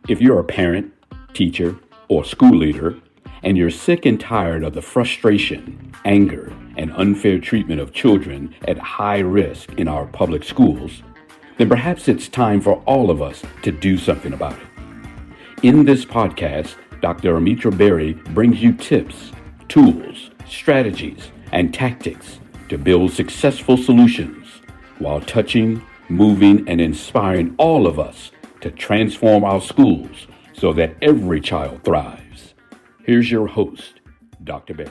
If you're a parent, teacher, or school leader, and you're sick and tired of the frustration, anger, and unfair treatment of children at high risk in our public schools, then perhaps it's time for all of us to do something about it. In this podcast, Dr. Amitra Berry brings you tips, tools, strategies, and tactics to build successful solutions while touching, moving, and inspiring all of us to transform our schools so that every child thrives. Here's your host, Dr. Berry.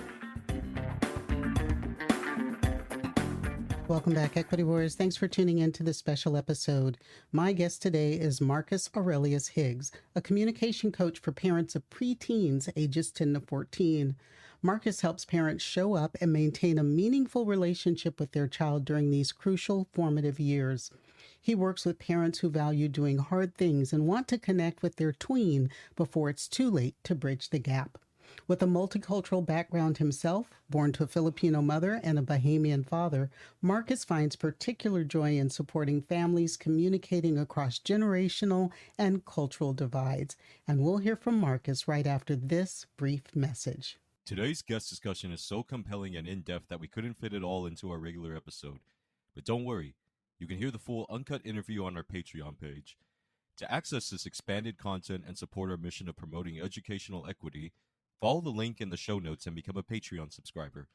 Welcome back, Equity Warriors. Thanks for tuning in to this special episode. My guest today is Marcus Aurelius Higgs, a communication coach for parents of preteens ages 10 to 14. Marcus helps parents show up and maintain a meaningful relationship with their child during these crucial formative years. He works with parents who value doing hard things and want to connect with their tween before it's too late to bridge the gap. With a multicultural background himself, born to a Filipino mother and a Bahamian father, Marcus finds particular joy in supporting families communicating across generational and cultural divides. And we'll hear from Marcus right after this brief message. Today's guest discussion is so compelling and in-depth that we couldn't fit it all into our regular episode. But don't worry, you can hear the full uncut interview on our Patreon page. To access this expanded content and support our mission of promoting educational equity, follow the link in the show notes and become a Patreon subscriber.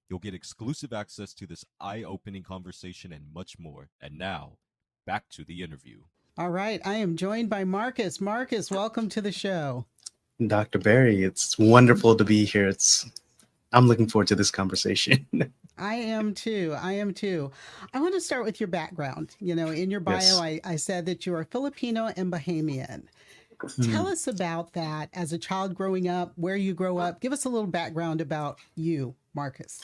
You'll get exclusive access to this eye-opening conversation and much more. And now, back to the interview. All right, I am joined by Marcus. Marcus, welcome to the show. Dr. Berry, it's wonderful to be here. I'm looking forward to this conversation. I am too. I want to start with your background. You know, in your bio, Yes. I said that you are Filipino and Bahamian. Tell us about that as a child growing up, where you grow up. Give us a little background about you, Marcus.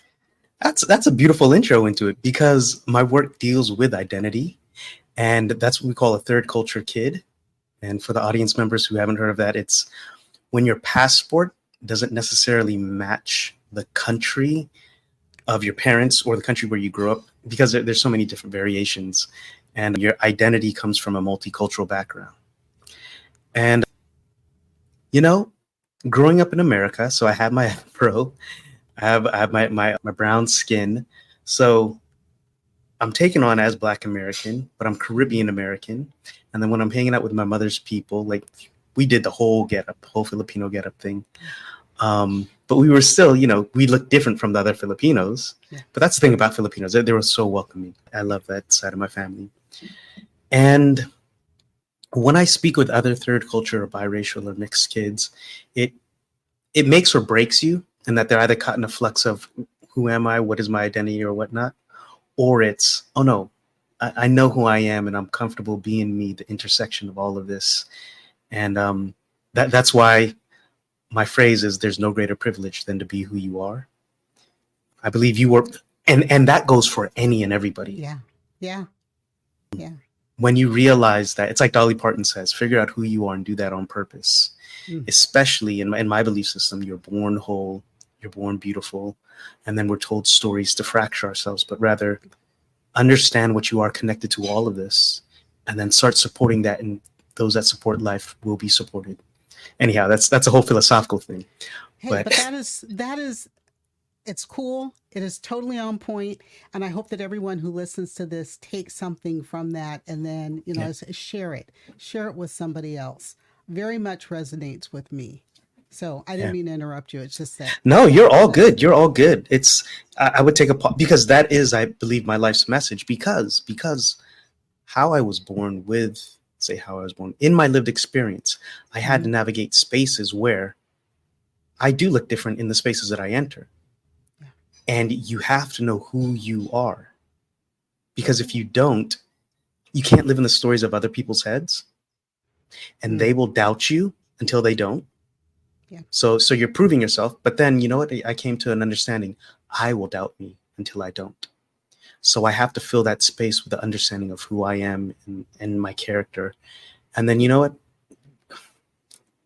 That's a beautiful intro into it because my work deals with identity, and that's what we call a third culture kid. And for the audience members who haven't heard of that, it's when your passport doesn't necessarily match the country of your parents or the country where you grew up, because there's so many different variations, and your identity comes from a multicultural background. And, you know, growing up in America, so I have my afro, I have my brown skin. So I'm taken on as Black American, but I'm Caribbean American. And then when I'm hanging out with my mother's people, like we did the whole Filipino getup thing. But we were still, we looked different from the other Filipinos. Yeah. But that's the thing about Filipinos. They were so welcoming. I love that side of my family. And when I speak with other third culture or biracial or mixed kids, it makes or breaks you, and that they're either caught in a flux of who am I, what is my identity or whatnot, or it's, oh no, I know who I am and I'm comfortable being me, the intersection of all of this. And that's why my phrase is there's no greater privilege than to be who you are. I believe you were, and that goes for any and everybody. Yeah. When you realize that, it's like Dolly Parton says, figure out who you are and do that on purpose. Especially in my belief system, you're born whole, you're born beautiful, and then we're told stories to fracture ourselves, but rather understand what you are connected to all of this, and then start supporting that, and those that support life will be supported. Anyhow, that's a whole philosophical thing. Hey, but that is it's cool. It is totally on point. And I hope that everyone who listens to this takes something from that and then, share it with somebody else. Very much resonates with me. So I didn't mean to interrupt you. It's just that. No, you're all good. You're all good. I would take a pause because that is, I believe, my life's message, because how I was born in my lived experience, I had to navigate spaces where I do look different in the spaces that I enter. Yeah. And you have to know who you are, because if you don't, you can't live in the stories of other people's heads, and they will doubt you until they don't. Yeah. So you're proving yourself, but then you know what? I came to an understanding. I will doubt me until I don't. So I have to fill that space with the understanding of who I am and my character. And then, you know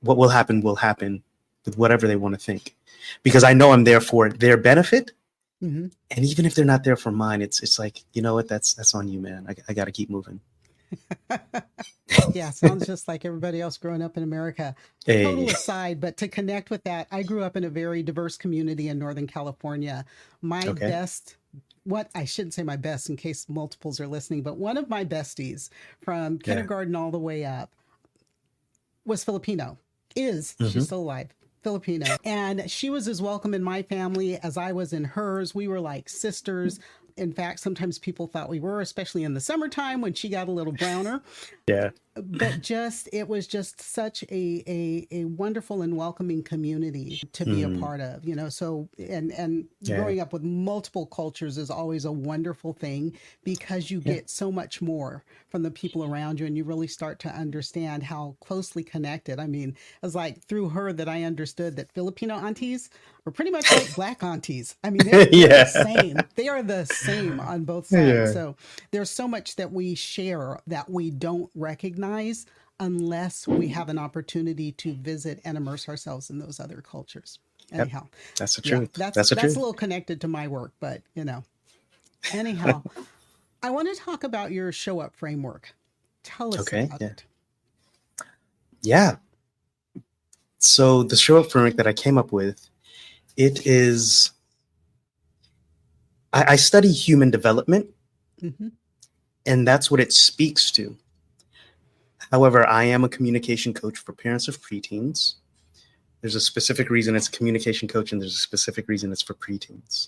what will happen with whatever they want to think, because I know I'm there for their benefit. Mm-hmm. And even if they're not there for mine, it's like, you know what, that's on you, man. I got to keep moving. Yeah, sounds just like everybody else growing up in America. Total Hey, aside, but to connect with that, I grew up in a very diverse community in Northern California. My okay. best, what I shouldn't say my best in case multiples are listening, but one of my besties from Yeah. kindergarten all the way up was Filipino. She's Hmm. still alive. Filipino. And she was as welcome in my family as I was in hers. We were like sisters. In fact, sometimes people thought we were, especially in the summertime when she got a little browner. Yeah. But just it was just such a wonderful and welcoming community to be a Mm, part of, you know. So and yeah. growing up with multiple cultures is always a wonderful thing because you Yeah. get so much more from the people around you and you really start to understand how closely connected. I mean, it was like through her that I understood that Filipino aunties were pretty much like black aunties. I mean, they're the Yeah. same. They are the same on both sides. Yeah. So there's so much that we share that we don't recognize unless we have an opportunity to visit and immerse ourselves in those other cultures. Yep. Anyhow, That's the yeah, truth. that's That's the that's a truth. little connected to my work, but you know. Anyhow, I want to talk about your show up framework. Tell us Okay. about Yeah. it. Yeah. So the show up framework that I came up with, it is, I study human development, Hmm. and that's what it speaks to. However, I am a communication coach for parents of preteens. There's a specific reason it's a communication coach, and there's a specific reason it's for preteens.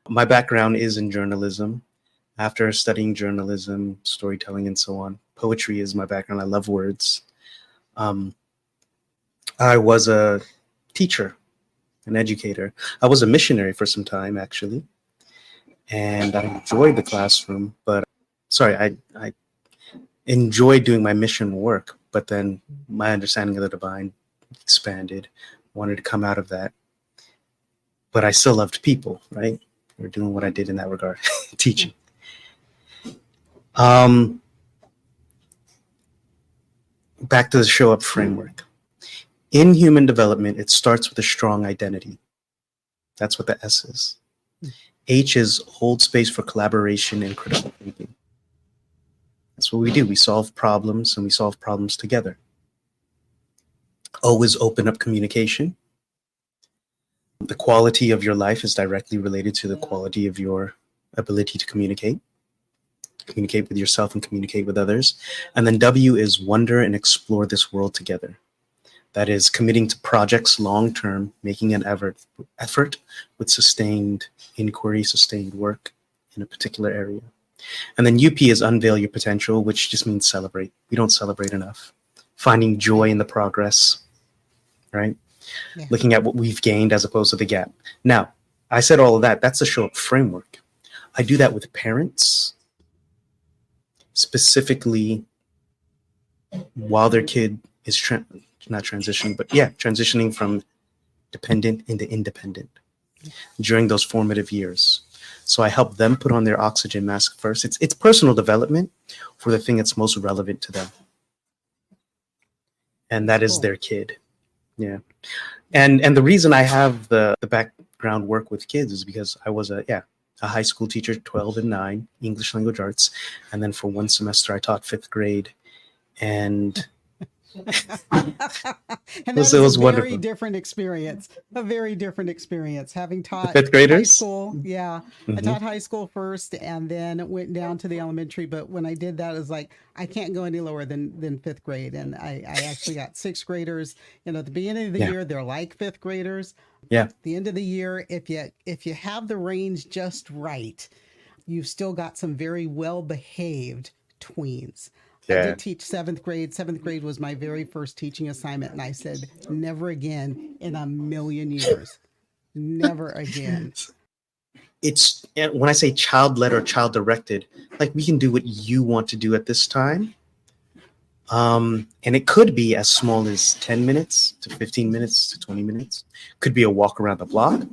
My background is in journalism. After studying journalism, storytelling, and so on, poetry is my background. I love words. Um, I was a teacher, an educator. I was a missionary for some time, actually, and I enjoyed the classroom. But sorry, I enjoyed doing my mission work. But then my understanding of the divine expanded. Wanted to come out of that, but I still loved people, right? Or doing what I did in that regard, teaching. Um, Back to the show up framework. In human development, it starts with a strong identity. That's what the S is. H is hold space for collaboration and critical thinking. That's what we do. We solve problems and we solve problems together. O is open up communication. The quality of your life is directly related to the quality of your ability to communicate with yourself and communicate with others. And then W is wonder and explore this world together. That is committing to projects long term, making an effort with sustained inquiry, sustained work in a particular area. And then UP is unveil your potential, which just means celebrate. We don't celebrate enough. Finding joy in the progress, right? Yeah. Looking at what we've gained as opposed to the gap. Now, I said all of that. That's the show up framework. I do that with parents, specifically while their kid is not transitioning, but yeah, transitioning from dependent into independent during those formative years. So I help them put on their oxygen mask first. It's personal development for the thing that's most relevant to them, and that is Cool. their kid. Yeah, and the reason I have the background work with kids is because I was a high school teacher, 12 and 9, English language arts, and then for one semester I taught 5th grade, and And it that is a was very wonderful. different experience. A very different experience. Having The taught 5th high graders. school, yeah, I Mhm. taught high school first, and then went down to the elementary. But when I did that, it was like I can't go any lower than 5th grade, and I actually got 6th graders. You know, at the beginning of the Yeah, year, they're like 5th graders. yeah, The end of the year, if you have the range just right, you've still got some very well behaved tweens. I yeah. did teach 7th grade. 7th grade was my very first teaching assignment, and I said, never again in a million years. Never again. It's when I say child led or child directed, like we can do what you want to do at this time. And it could be as small as 10 minutes to 15 minutes to 20 minutes. Could be a walk around the block.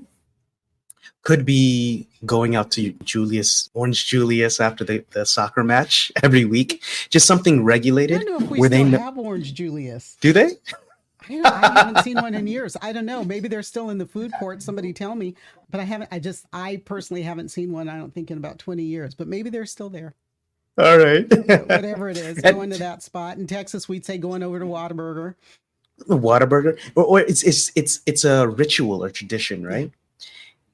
Could be going out to Orange Julius after the soccer match every week. Just something I regulated don't know if we where they still know. have Orange Julius. Do they? I haven't seen one in years. I don't know. Maybe they're still in the food court. Somebody tell me. But I personally haven't seen one, I don't think, in about 20 years. But maybe they're still there. All right. Whatever it is, And going to that spot. In Texas, we'd say going over to Whataburger. Whataburger, or it's a ritual or tradition, Yeah. right?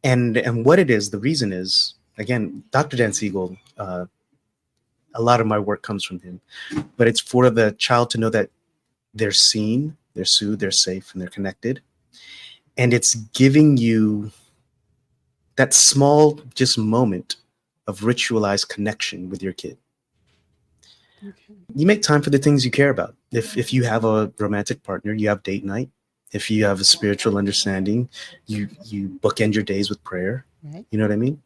And what it is, the reason is, again, Dr. Dan Siegel, a lot of my work comes from him, but it's for the child to know that they're seen, they're soothed, they're safe, and they're connected. And it's giving you that small just moment of ritualized connection with your kid. Okay. You make time for the things you care about. If you have a romantic partner, you have date night. If you have a spiritual understanding, you bookend your days with prayer. Right. You know what I mean?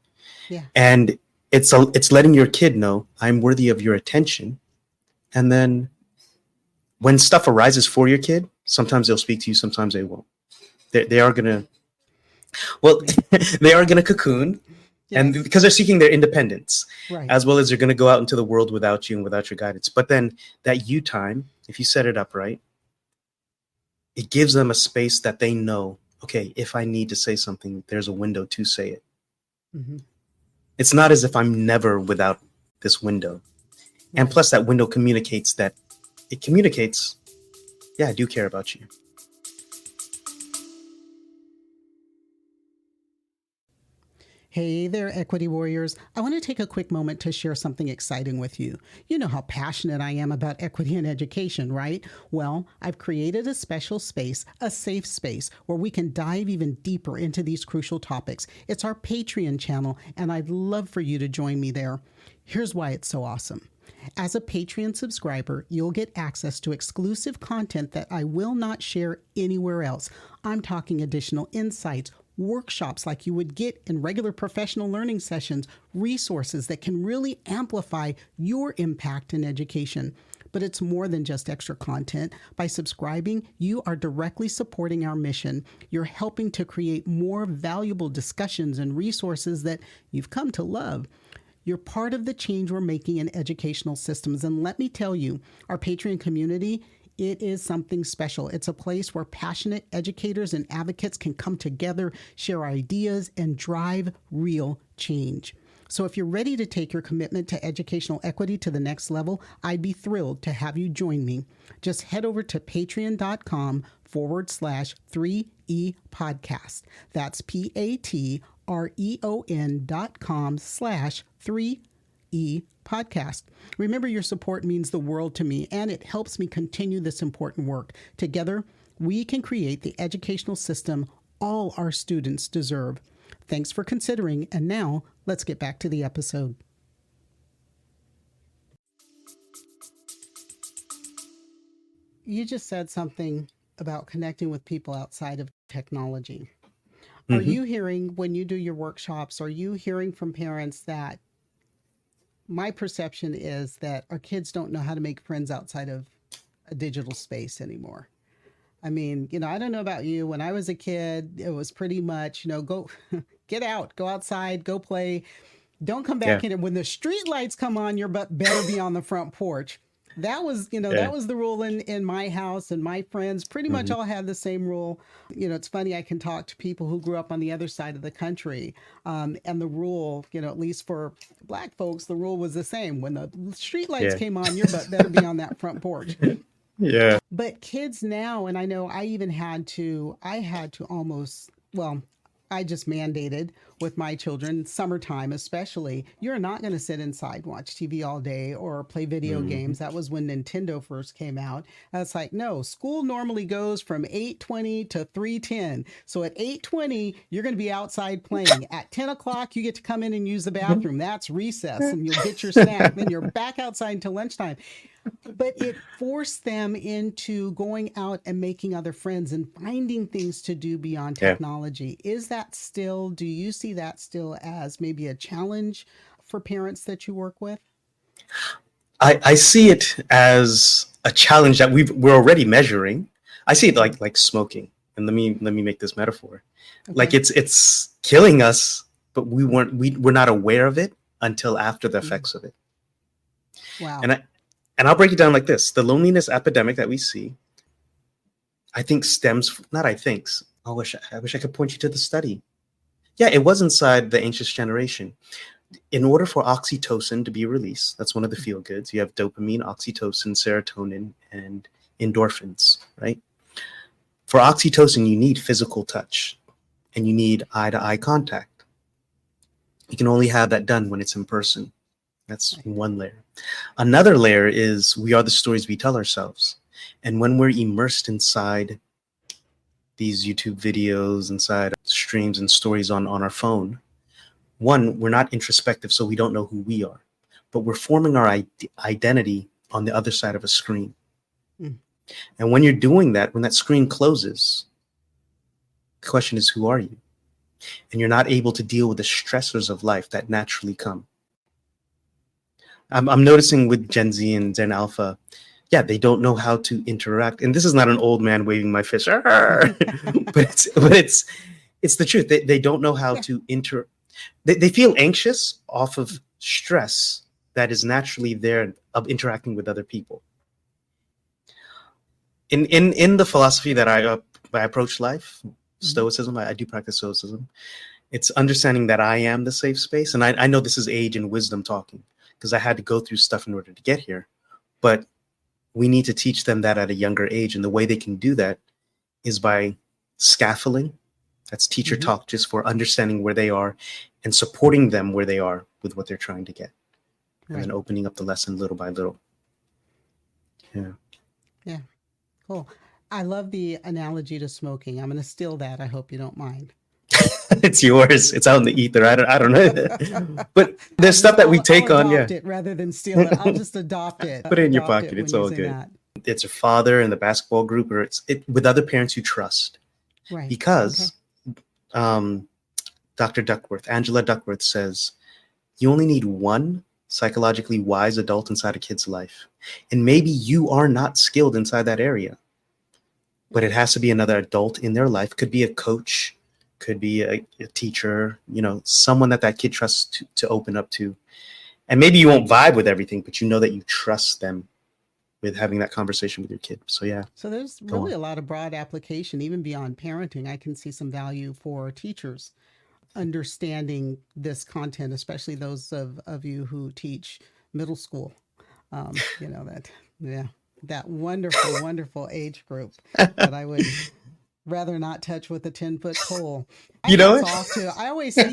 Yeah. And it's letting your kid know I'm worthy of your attention. And then when stuff arises for your kid, sometimes they'll speak to you, sometimes they won't. They are gonna, well, they are gonna cocoon, and Yes. because they're seeking their independence, Right. as well as they're gonna go out into the world without you and without your guidance. But then that you time, if you set it up right, it gives them a space that they know, okay, if I need to say something, there's a window to say it. Mhm. It's not as if I'm never without this window. And Right. plus that window communicates, yeah, I do care about you. Hey there, Equity Warriors. I want to take a quick moment to share something exciting with you. You know how passionate I am about equity in education, right? Well, I've created a special space, a safe space, where we can dive even deeper into these crucial topics. It's our Patreon channel, and I'd love for you to join me there. Here's why it's so awesome. As a Patreon subscriber, you'll get access to exclusive content that I will not share anywhere else. I'm talking additional insights, workshops like you would get in regular professional learning sessions, resources that can really amplify your impact in education. But it's more than just extra content. By subscribing, you are directly supporting our mission. You're helping to create more valuable discussions and resources that you've come to love. You're part of the change we're making in educational systems. And let me tell you, our Patreon community, it is something special. It's a place where passionate educators and advocates can come together, share ideas, and drive real change. So if you're ready to take your commitment to educational equity to the next level, I'd be thrilled to have you join me. Just head over to patreon.com/3E podcast. That's patreon.com/3E podcast. Remember, your support means the world to me, and it helps me continue this important work. Together, we can create the educational system all our students deserve. Thanks for considering, and now let's get back to the episode. You just said something about connecting with people outside of technology. Are you hearing, when you do your workshops, are you hearing from parents that my perception is that our kids don't know how to make friends outside of a digital space anymore? I mean, I don't know about you. When I was a kid, it was pretty much, go get out, go outside, go play. Don't come back in. And when the street lights come on, your butt better be on the front porch. That was, that was the rule in my house, and my friends pretty much all had the same rule. It's funny, I can talk to people who grew up on the other side of the country. And the rule, at least for Black folks, the rule was the same. When the street lights came on, your butt better be on that front porch. Yeah. But kids now, and I know I even had to almost, I just mandated with my children, summertime especially, you're not going to sit inside and watch TV all day or play video games. That was when Nintendo first came out. And it's like, no, school normally goes from 8:20 to 3:10. So at 8:20, you're going to be outside playing. At 10 o'clock, you get to come in and use the bathroom. That's recess, and you'll get your snack. Then you're back outside until lunchtime. But it forced them into going out and making other friends and finding things to do beyond technology. Is that still, do you see that still as maybe a challenge for parents that you work with? I see it as a challenge that we're already measuring. I see it like smoking. And let me make this metaphor. Okay. Like it's killing us, but we're not aware of it until after the effects of it. Wow. And I'll break it down like this. The loneliness epidemic that we see, I think I wish I could point you to the study. Yeah, it was inside the anxious generation. in order for oxytocin to be released, that's one of the feel goods. You have dopamine, oxytocin, serotonin, and endorphins, right? For oxytocin, you need physical touch and you need eye-to-eye contact. You can only have that done when it's in person. That's one layer. Another layer is we are the stories we tell ourselves. And when we're immersed inside these YouTube videos, inside streams and stories on our phone, one, we're not introspective, so we don't know who we are, but we're forming our identity on the other side of a screen. Mm. And when you're doing that, when that screen closes, the question is, who are you? And you're not able to deal with the stressors of life that naturally come. I'm noticing with Gen Z and Gen Alpha, yeah, they don't know how to interact. And this is not an old man waving my fist, but it's the truth. They don't know how to They feel anxious off of stress that is naturally there of interacting with other people. In the philosophy that I approach life, Stoicism, I do practice Stoicism. It's understanding that I am the safe space. And I know this is age and wisdom talking, because I had to go through stuff in order to get here. But we need to teach them that at a younger age. And the way they can do that is by scaffolding. That's teacher talk, just for understanding where they are and supporting them where they are with what they're trying to get. Right. And then opening up the lesson little by little. Yeah. Yeah. Cool. I love the analogy to smoking. I'm going to steal that. I hope you don't mind. It's yours. It's out in the ether. I don't know. But there's stuff that we take on. Yeah. It rather than steal it. I'll just adopt it. Put it in your pocket. It's all good. That. It's your father in the basketball group, or it's with other parents you trust. Right. Because Dr. Duckworth, Angela Duckworth says, you only need one psychologically wise adult inside a kid's life. And maybe you are not skilled inside that area, but it has to be another adult in their life. Could be a coach, could be a teacher, someone that kid trusts to open up to. And maybe you won't vibe with everything, but you know that you trust them with having that conversation with your kid. So, yeah. So there's really a lot of broad application, even beyond parenting. I can see some value for teachers understanding this content, especially those of you who teach middle school. That wonderful, wonderful age group that I would rather not touch with a 10-foot pole. I always say,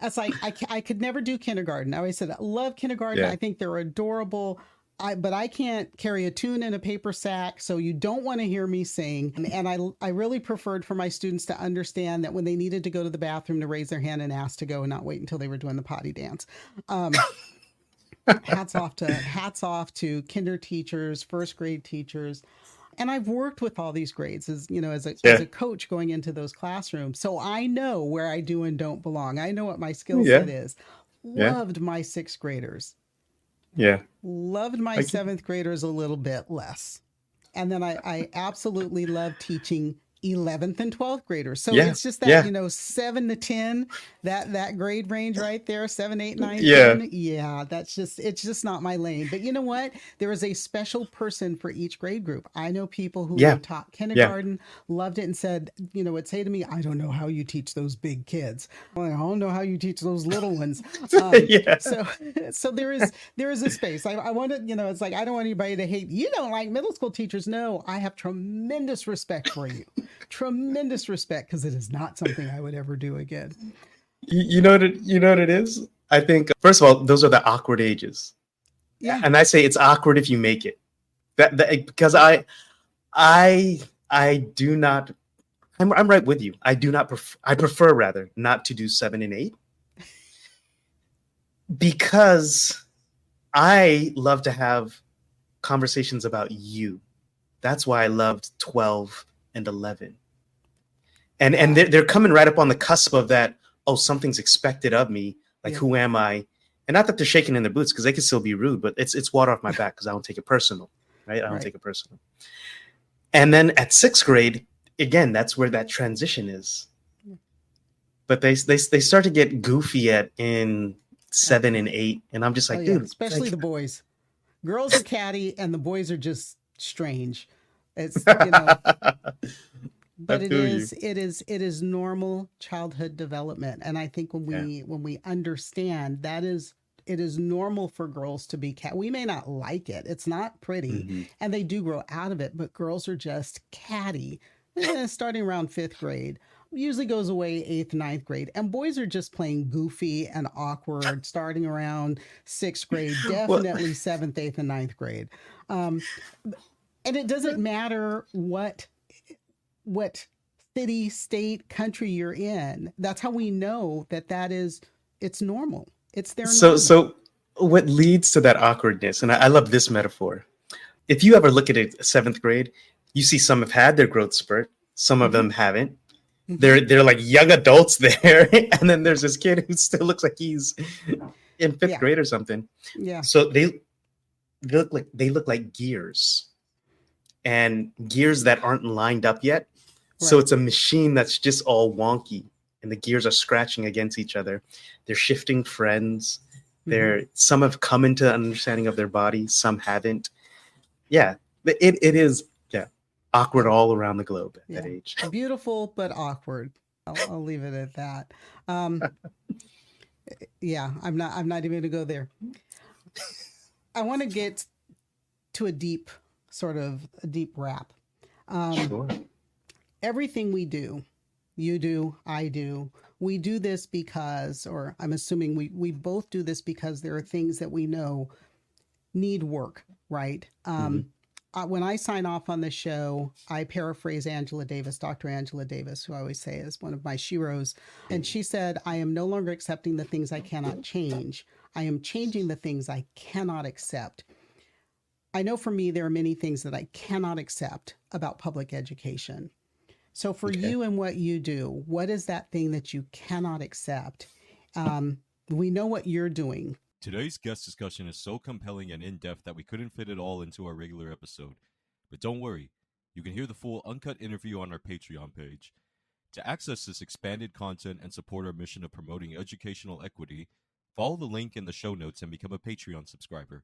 it's like I could never do kindergarten. I always said, I love kindergarten. Yeah. I think they're adorable. But I can't carry a tune in a paper sack, so you don't want to hear me sing. And I really preferred for my students to understand that when they needed to go to the bathroom, to raise their hand and ask to go, and not wait until they were doing the potty dance. Hats off to kinder teachers, first grade teachers. And I've worked with all these grades as a coach going into those classrooms. So I know where I do and don't belong. I know what my skill set is. Loved my sixth graders. Yeah. Loved my seventh graders a little bit less. And then I absolutely love teaching 11th and 12th graders. So it's just that, 7 to 10, that grade range right there, 7, 8, 9, 10. Yeah, it's just not my lane. But you know what? There is a special person for each grade group. I know people who taught kindergarten, loved it, and said, would say to me, I don't know how you teach those big kids. I don't know how you teach those little ones. So there is a space. I want to, it's like, I don't want anybody to hate, you don't like middle school teachers. No, I have tremendous respect for you. Tremendous respect, because it is not something I would ever do again. You know what it is? I think, first of all, those are the awkward ages. Yeah. And I say it's awkward if you make it. That because I do not, I'm right with you. I do not I prefer rather not to do 7 and 8, because I love to have conversations about you. That's why I loved 12 and 11. And they're coming right up on the cusp of that, something's expected of me. Like, who am I? And not that they're shaking in their boots, because they can still be rude, but it's water off my back, because I don't take it personal, right? I don't take it personal. And then at 6th grade, again, that's where that transition is. But they start to get goofy in 7 and 8. And I'm just like, dude. Especially the boys. Girls are catty and the boys are just strange. It's, but feel you. it is normal childhood development. And I think Yeah. when we understand that is, it is normal for girls to be cat. We may not like it. It's not pretty, Hmm. and they do grow out of it, but girls are just catty, starting around 5th grade. Usually goes away 8th, 9th grade. And boys are just playing goofy and awkward starting around 6th grade, Well, definitely 7th, 8th, and 9th grade. Um, and it doesn't matter what city, state, country you're in. That's how we know that is, it's normal. It's their normal. so what leads to that awkwardness? And I love this metaphor. If you ever look at a seventh grade, you see some have had their growth spurt, some of Hmm. them haven't. Hmm. They're like young adults there, and then there's this kid who still looks like he's in fifth Yeah. grade or something. Yeah. So they look like gears, and gears that aren't lined up yet. So Right. it's a machine that's just all wonky, and the gears are scratching against each other. They're shifting friends. Hmm. Some have come into understanding of their body, some haven't. Yeah, it is, yeah, awkward Yeah. all around the globe at that Yeah. age. Beautiful, but awkward. I'll leave it at that. Um, yeah, I'm not even going to go there. I want to get to a deep wrap. Sure. Everything we do, you do, I do, we do this because, or I'm assuming we both do this because there are things that we know need work, right? When I sign off on the show, I paraphrase Angela Davis, Dr. Angela Davis, who I always say is one of my sheroes. And she said, I am no longer accepting the things I cannot change. I am changing the things I cannot accept. I know for me, there are many things that I cannot accept about public education. So for Okay. you and what you do, what is that thing that you cannot accept? We know what you're doing. Today's guest discussion is so compelling and in-depth that we couldn't fit it all into our regular episode. But don't worry, you can hear the full uncut interview on our Patreon page. To access this expanded content and support our mission of promoting educational equity, follow the link in the show notes and become a Patreon subscriber.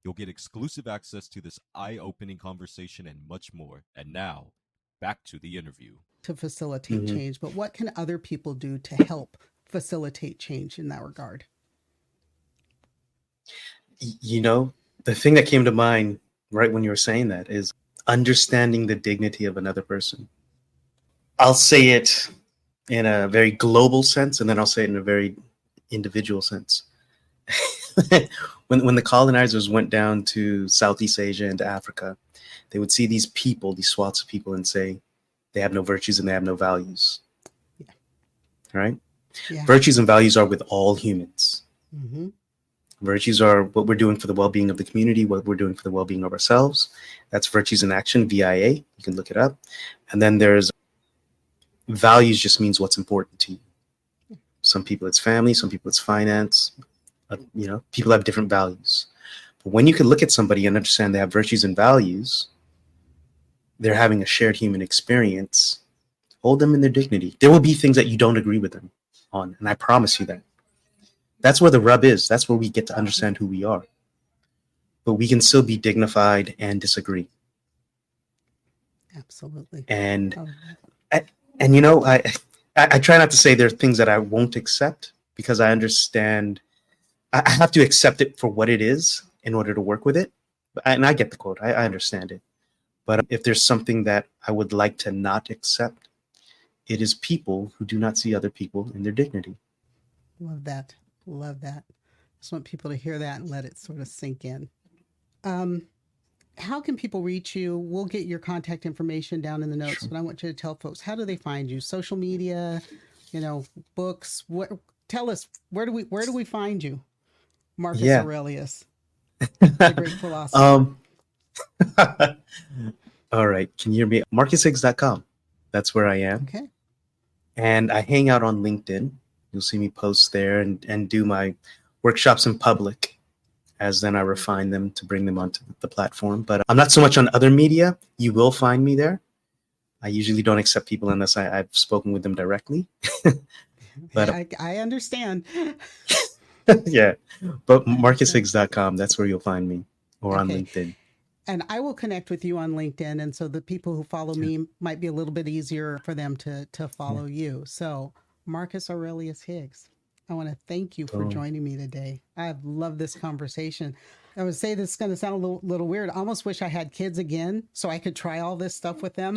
You'll get exclusive access to this eye-opening conversation and much more. And now, back to the interview. To facilitate Mhm. change, but what can other people do to help facilitate change in that regard? You know, the thing that came to mind right when you were saying that is understanding the dignity of another person. I'll say it in a very global sense, and then I'll say it in a very individual sense. When the colonizers went down to Southeast Asia and to Africa, they would see these people, these swaths of people, and say they have no virtues and they have no values. Yeah. Right? Yeah. Virtues and values are with all humans. Mm-hmm. Virtues are what we're doing for the well-being of the community, what we're doing for the well-being of ourselves. That's virtues in action, VIA. You can look it up. And then there's values, just means what's important to you. Some people it's family, some people it's finance. People have different values. But when you can look at somebody and understand they have virtues and values, they're having a shared human experience, hold them in their dignity. There will be things that you don't agree with them on, and I promise you that. That's where the rub is. That's where we get to understand who we are. But we can still be dignified and disagree. Absolutely. And Oh, I try not to say there are things that I won't accept, because I understand I have to accept it for what it is in order to work with it. And I get the quote. I understand it. But if there's something that I would like to not accept, it is people who do not see other people in their dignity. love that. Love that. Just want people to hear that and let it sort of sink in. How can people reach you? We'll get your contact information down in the notes, Sure. but I want you to tell folks, how do they find you? Social media, books. Tell us, where do we find you? Marcus Yeah. Aurelius, the great philosopher. All right. Can you hear me? MarcusHiggs.com. That's where I am. Okay. And I hang out on LinkedIn. You'll see me post there and do my workshops in public, as then I refine them to bring them onto the platform. But I'm not so much on other media. You will find me there. I usually don't accept people unless I've spoken with them directly. But I understand. yeah, but MarcusHiggs.com, that's where you'll find me, or on Okay. LinkedIn. And I will connect with you on LinkedIn. And so the people who follow me might be a little bit easier for them to follow you. So Marcus Aurelius Higgs, I want to thank you for joining me today. I've loved this conversation. I would say this is going to sound a little weird. I almost wish I had kids again so I could try all this stuff with them.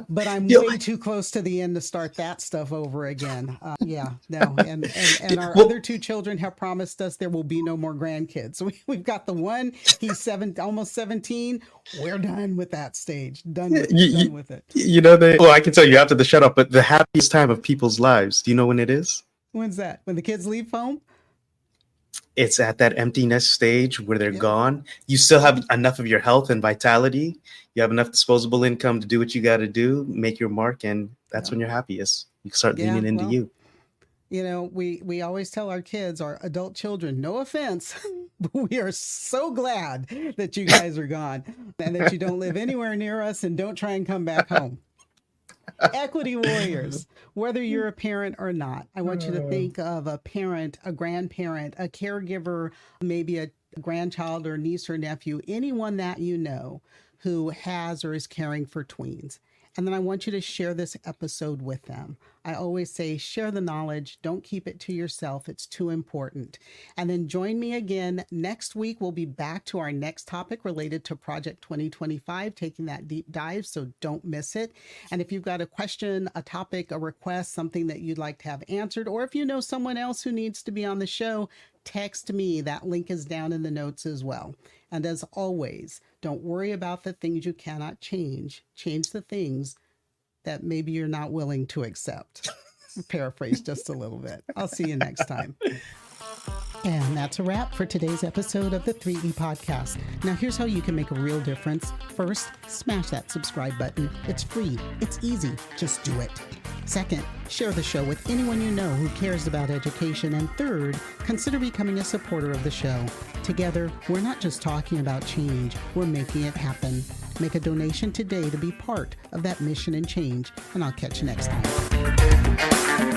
But I'm way too close to the end to start that stuff over again. And our other two children have promised us there will be no more grandkids. So we've got the one, he's almost 17. We're done with that stage. Done with it. I can tell you after the shut up, but the happiest time of people's lives, do you know when it is? When's that? When the kids leave home? It's at that empty nest stage where they're gone. You still have enough of your health and vitality. You have enough disposable income to do what you got to do, make your mark, and that's when you're happiest. You can start leaning into you. We always tell our kids, our adult children, no offense, but we are so glad that you guys are gone and that you don't live anywhere near us and don't try and come back home. Equity warriors, whether you're a parent or not, I want you to think of a parent, a grandparent, a caregiver, maybe a grandchild or niece or nephew, anyone that you know who has or is caring for tweens. And then I want you to share this episode with them. I always say, share the knowledge. Don't keep it to yourself. It's too important. And then join me again next week. We'll be back to our next topic related to Project 2025, taking that deep dive. So don't miss it. And if you've got a question, a topic, a request, something that you'd like to have answered, or if you know someone else who needs to be on the show, text me. That link is down in the notes as well. And as always, don't worry about the things you cannot change. Change the things that maybe you're not willing to accept. Paraphrase just a little bit. I'll see you next time. And that's a wrap for today's episode of the 3E Podcast. Now, here's how you can make a real difference. First, smash that subscribe button. It's free. It's easy. Just do it. Second, share the show with anyone you know who cares about education. And third, consider becoming a supporter of the show. Together, we're not just talking about change, we're making it happen. Make a donation today to be part of that mission and change, and I'll catch you next time.